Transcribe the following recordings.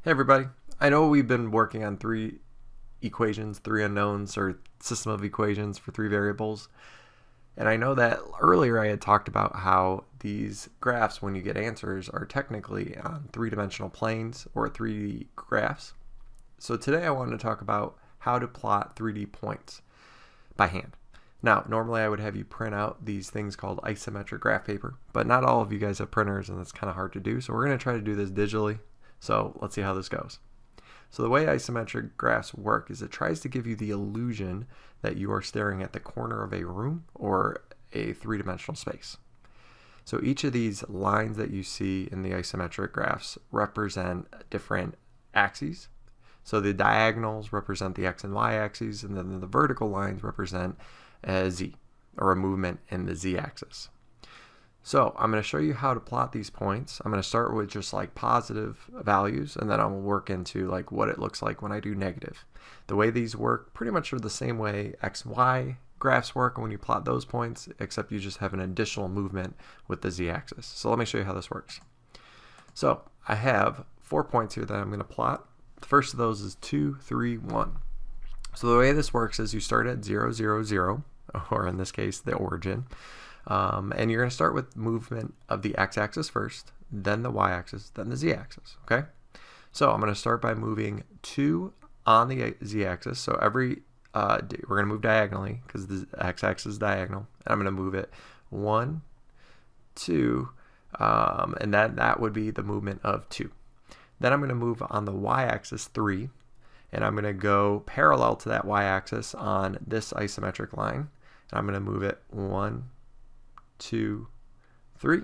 Hey everybody, I know we've been working on three equations, three unknowns, or system of equations for three variables. And I know that earlier I had talked about how these graphs, when you get answers, are technically on three-dimensional planes or 3D graphs. So today I wanted to talk about how to plot 3D points by hand. Now, normally I would have you print out these things called isometric graph paper, but not all of you guys have printers and it's kind of hard to do. So we're going to try to do this digitally. So let's see how this goes. So the way isometric graphs work is it tries to give you the illusion that you are staring at the corner of a room or a three-dimensional space. So each of these lines that you see in the isometric graphs represent different axes. So the diagonals represent the x and y axes, and then the vertical lines represent a z, or a movement in the z-axis. So I'm going to show you how to plot these points. I'm going to start with just like positive values, and then I'll work into like what it looks like when I do negative. The way these work pretty much are the same way x and y graphs work when you plot those points, except you just have an additional movement with the z-axis. So let me show you how this works. So I have 4 points here that I'm going to plot. The first of those is 2, 3, 1. So the way this works is you start at 0, 0, 0, or in this case the origin. And you're going to start with movement of the x-axis first, then the y-axis, then the z-axis, okay? So I'm going to start by moving 2 on the z-axis. So we're going to move diagonally because the x-axis is diagonal. And I'm going to move it 1, 2, and that would be the movement of 2. Then I'm going to move on the y-axis 3, and I'm going to go parallel to that y-axis on this isometric line. And I'm going to move it 1, 2, 3,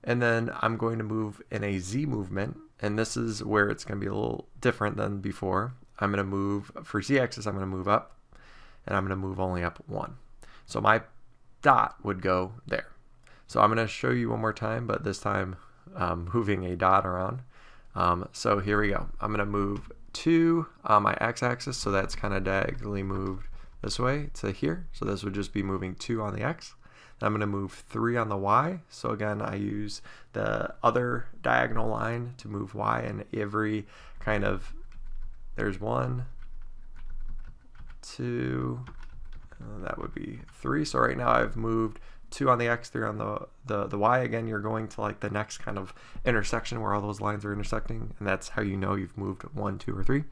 and then I'm going to move in a z movement, and this is where it's going to be a little different than before. I'm going to move, for z-axis, I'm going to move up, and I'm going to move only up 1. So my dot would go there. So I'm going to show you one more time, but this time moving a dot around. So here we go. I'm going to move 2 on my x-axis, so that's kind of diagonally moved this way to here. So this would just be moving 2 on the x. I'm going to move 3 on the y. So again, I use the other diagonal line to move y, and every kind of, there's 1, 2, that would be 3. So right now I've moved 2 on the x, 3 on the y. Again, you're going to like the next kind of intersection where all those lines are intersecting, and that's how you know you've moved 1, 2, or 3.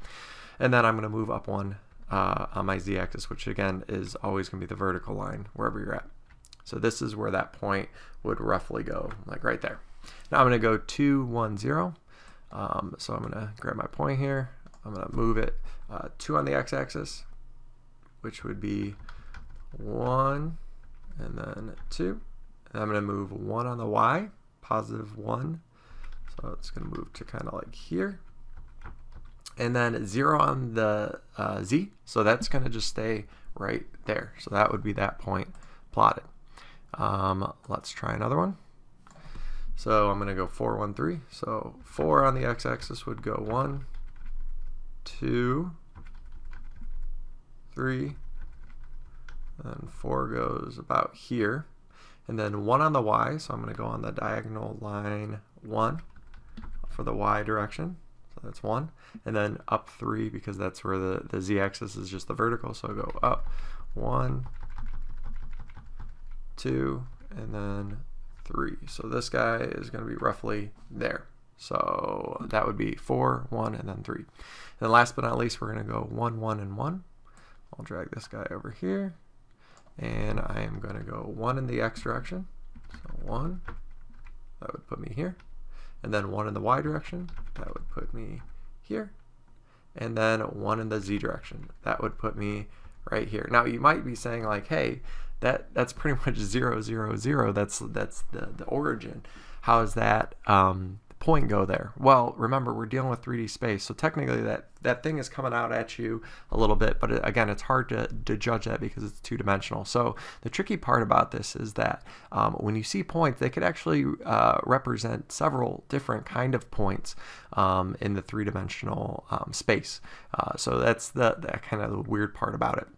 And then I'm going to move up 1 on my z-axis, which again is always going to be the vertical line wherever you're at. So this is where that point would roughly go, like right there. Now I'm going to go 2, 1, 0. So I'm going to grab my point here. I'm going to move it 2 on the x-axis, which would be 1, and then 2. And I'm going to move 1 on the y, positive 1. So it's going to move to kind of like here. And then 0 on the z. So that's going to just stay right there. So that would be that point plotted. Let's try another one. So I'm going to go 4, 1, 3. So 4 on the x-axis would go 1, 2, 3, and 4 goes about here. And then 1 on the y, so I'm going to go on the diagonal line 1 for the y direction. So that's 1. And then up 3 because that's where the z-axis is just the vertical. So I'll go up 1, 2, and then 3. So this guy is going to be roughly there. So that would be 4, 1, and then 3. And then last but not least, we're going to go 1, 1, and 1. I'll drag this guy over here, and I am going to go 1 in the x direction. So 1, that would put me here. And then 1 in the y direction, that would put me here. And then 1 in the z direction, that would put me right here. Now you might be saying like, hey, that's pretty much 0, 0, 0. That's the origin. How does that point go there? Well, remember, we're dealing with 3D space, so technically that thing is coming out at you a little bit, but again, it's hard to judge that because it's two-dimensional. So the tricky part about this is that when you see points, they could actually represent several different kind of points in the three-dimensional space. So that's the kind of the weird part about it.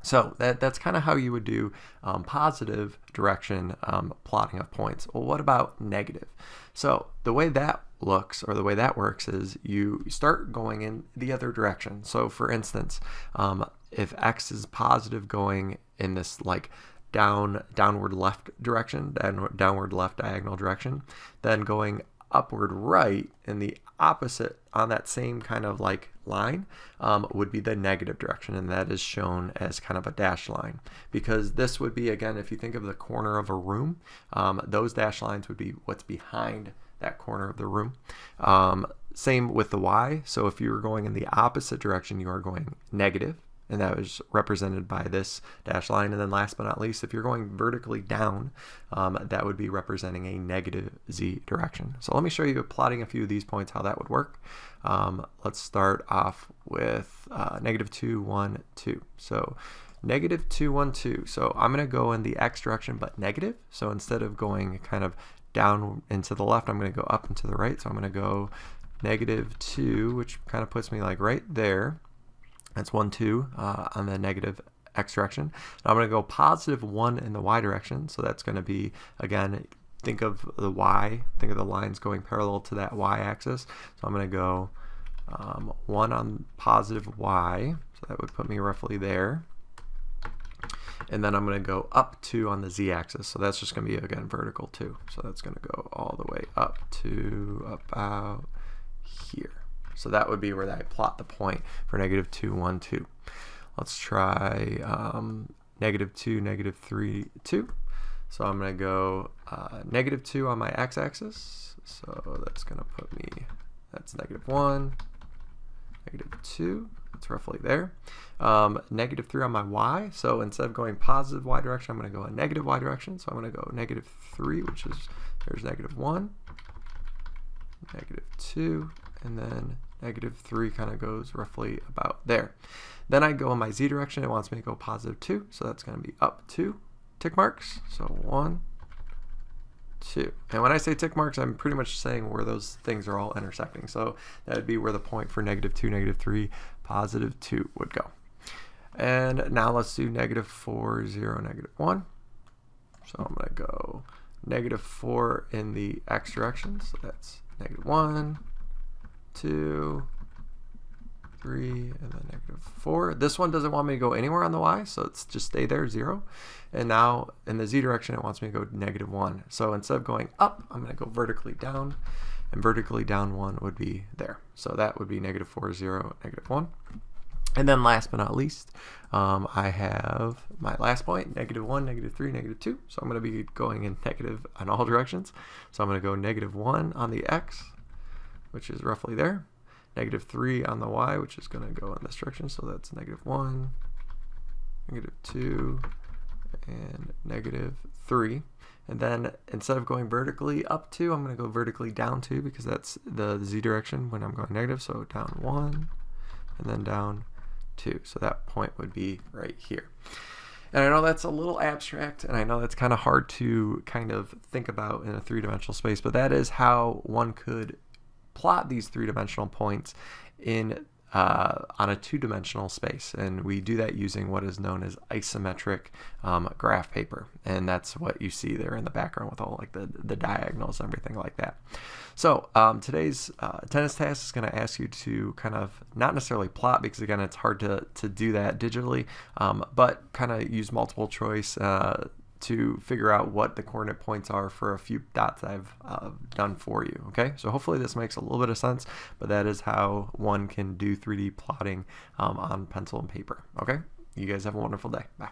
So that's kind of how you would do positive direction plotting of points. Well, what about negative? So the way that looks, or the way that works, is you start going in the other direction. So for instance, if x is positive going in this like downward left direction, downward left diagonal direction, then going upward right in the opposite on that same kind of like line would be the negative direction, and that is shown as kind of a dashed line, because this would be, again, if you think of the corner of a room, those dashed lines would be what's behind that corner of the room. Same with the y. So if you were going in the opposite direction, you are going negative, and that was represented by this dashed line. And then last but not least, if you're going vertically down, that would be representing a negative z direction. So let me show you plotting a few of these points, how that would work. Let's start off with -2, 1, 2. So -2, 1, 2. So I'm going to go in the x direction, but negative. So instead of going kind of down into the left, I'm going to go up and to the right. So I'm going to go -2, which kind of puts me like right there. That's 1, 2 on the negative x direction. Now I'm going to go +1 in the y direction. So that's going to be, again, think of the y, think of the lines going parallel to that y-axis. So I'm going to go 1 on positive y. So that would put me roughly there. And then I'm going to go up 2 on the z-axis. So that's just going to be, again, vertical 2. So that's going to go all the way up to about here. So that would be where I plot the point for -2, 1, 2. Let's try -2, -3, 2. So I'm going to go -2 on my x-axis. So that's going to put me, that's -1, -2. It's roughly there. -3 on my y. So instead of going positive y direction, I'm going to go a negative y direction. So I'm going to go -3, which is, there's -1, -2, and then -3 kind of goes roughly about there. Then I go in my z direction. It wants me to go +2. So that's going to be up 2 tick marks. So 1, 2. And when I say tick marks, I'm pretty much saying where those things are all intersecting. So that would be where the point for -2, -3, +2 would go. And now let's do -4, 0, -1. So I'm going to go -4 in the x direction. So that's -1, 2, 3, and then -4. This one doesn't want me to go anywhere on the y, so it's just stay there, 0. And now in the z direction, it wants me to go -1. So instead of going up, I'm going to go vertically down, and vertically down 1 would be there. So that would be -4, 0, -1. And then last but not least, I have my last point, -1, -3, -2. So I'm going to be going in negative on all directions. So I'm going to go -1 on the x, which is roughly there, -3 on the y, which is going to go in this direction. So that's -1, -2, and -3. And then instead of going vertically up 2, I'm going to go vertically down 2, because that's the z direction when I'm going negative. So down 1, and then down 2. So that point would be right here. And I know that's a little abstract, and I know that's kind of hard to kind of think about in a three-dimensional space, but that is how one could plot these three-dimensional points in on a two-dimensional space. And we do that using what is known as isometric graph paper. And that's what you see there in the background with all like the diagonals and everything like that. So today's attendance task is going to ask you to kind of not necessarily plot, because again, it's hard to do that digitally, but kind of use multiple choice to figure out what the coordinate points are for a few dots I've done for you. Okay, so hopefully this makes a little bit of sense, but that is how one can do 3D plotting on pencil and paper. Okay, you guys have a wonderful day. Bye.